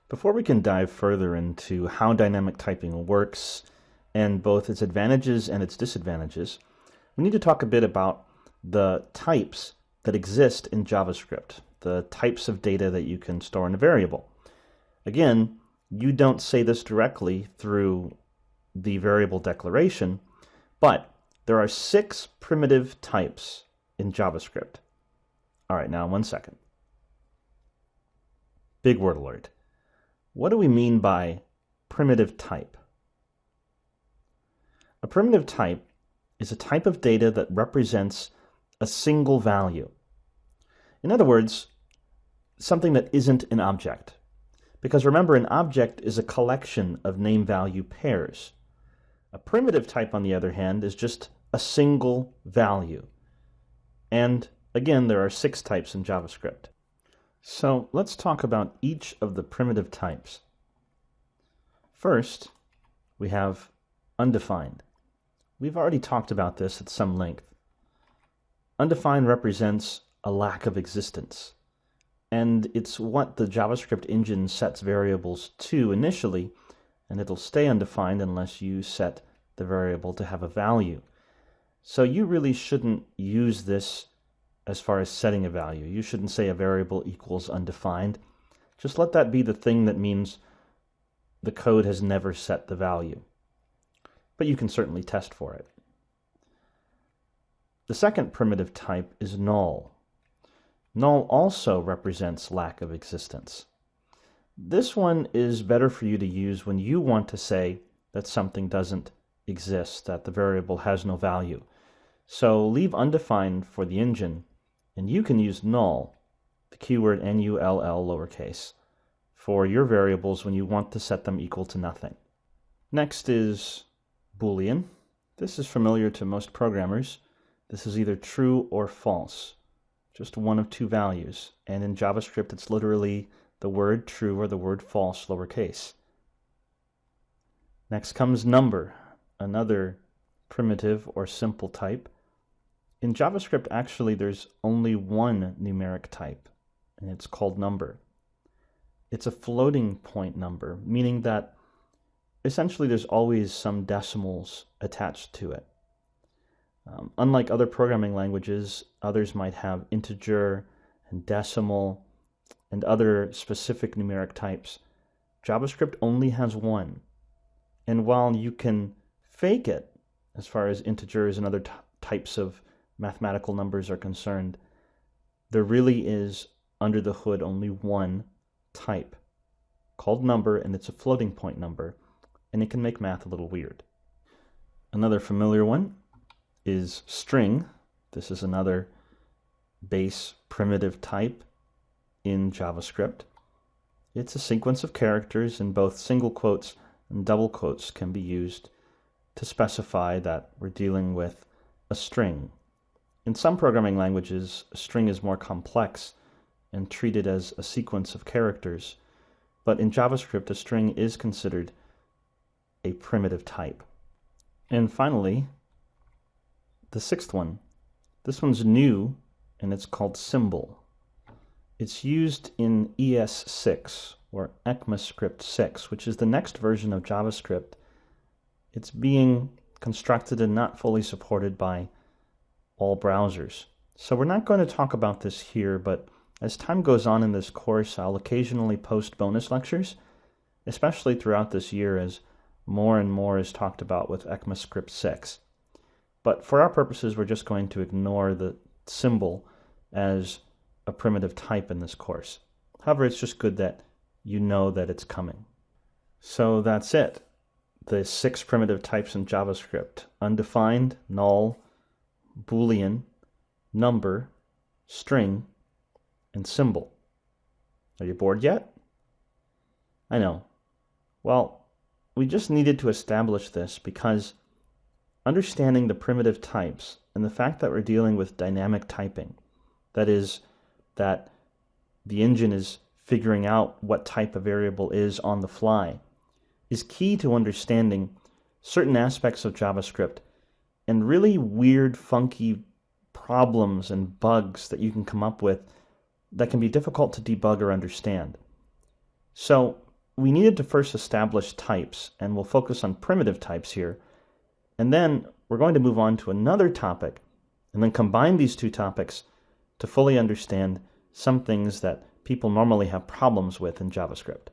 Before we can dive further into how dynamic typing works and both its advantages and its disadvantages, we need to talk a bit about the types that exist in JavaScript, the types of data that you can store in a variable. Again, you don't say this directly through the variable declaration, but there are 6 primitive types in JavaScript. All right, now 1 second. Big word alert. What do we mean by primitive type? A primitive type is a type of data that represents a single value. In other words, something that isn't an object. Because remember, an object is a collection of name-value pairs. A primitive type, on the other hand, is just a single value. And again, there are 6 types in JavaScript. So let's talk about each of the primitive types. First, we have undefined. We've already talked about this at some length. Undefined represents a lack of existence, and it's what the JavaScript engine sets variables to initially, and it'll stay undefined unless you set the variable to have a value. So you really shouldn't use this as far as setting a value. You shouldn't say a variable equals undefined. Just let that be the thing that means the code has never set the value. But you can certainly test for it. The second primitive type is null. Null also represents lack of existence. This one is better for you to use when you want to say that something doesn't exist, that the variable has no value. So leave undefined for the engine, and you can use null, the keyword null lowercase, for your variables when you want to set them equal to nothing. Next is Boolean. This is familiar to most programmers. This is either true or false, just one of 2 values. And in JavaScript, it's literally the word true or the word false, lowercase. Next comes number, another primitive or simple type. In JavaScript, actually, there's only one numeric type, and it's called number. It's a floating point number, meaning that essentially there's always some decimals attached to it. Unlike other programming languages, others might have integer and decimal and other specific numeric types. JavaScript only has one. And while you can fake it, as far as integers and other types of mathematical numbers are concerned, there really is, under the hood, only one type called number, and it's a floating point number, and it can make math a little weird. Another familiar one is string. This is another base primitive type in JavaScript. It's a sequence of characters, and both single quotes and double quotes can be used to specify that we're dealing with a string. In some programming languages, a string is more complex and treated as a sequence of characters, but in JavaScript, a string is considered a primitive type. And finally, the 6th one. This one's new, and it's called symbol. It's used in ES6, or ECMAScript 6, which is the next version of JavaScript. It's being constructed and not fully supported by all browsers. So we're not going to talk about this here, but as time goes on in this course, I'll occasionally post bonus lectures, especially throughout this year as more and more is talked about with ECMAScript 6. But for our purposes, we're just going to ignore the symbol as a primitive type in this course. However, it's just good that you know that it's coming. So that's it. The 6 primitive types in JavaScript: undefined, null, Boolean, number, string, and symbol. Are you bored yet? I know. Well, we just needed to establish this because understanding the primitive types and the fact that we're dealing with dynamic typing, that is, that the engine is figuring out what type a variable is on the fly, is key to understanding certain aspects of JavaScript and really weird, funky problems and bugs that you can come up with that can be difficult to debug or understand. So we needed to first establish types, and we'll focus on primitive types here. And then we're going to move on to another topic, and then combine these two topics to fully understand some things that people normally have problems with in JavaScript.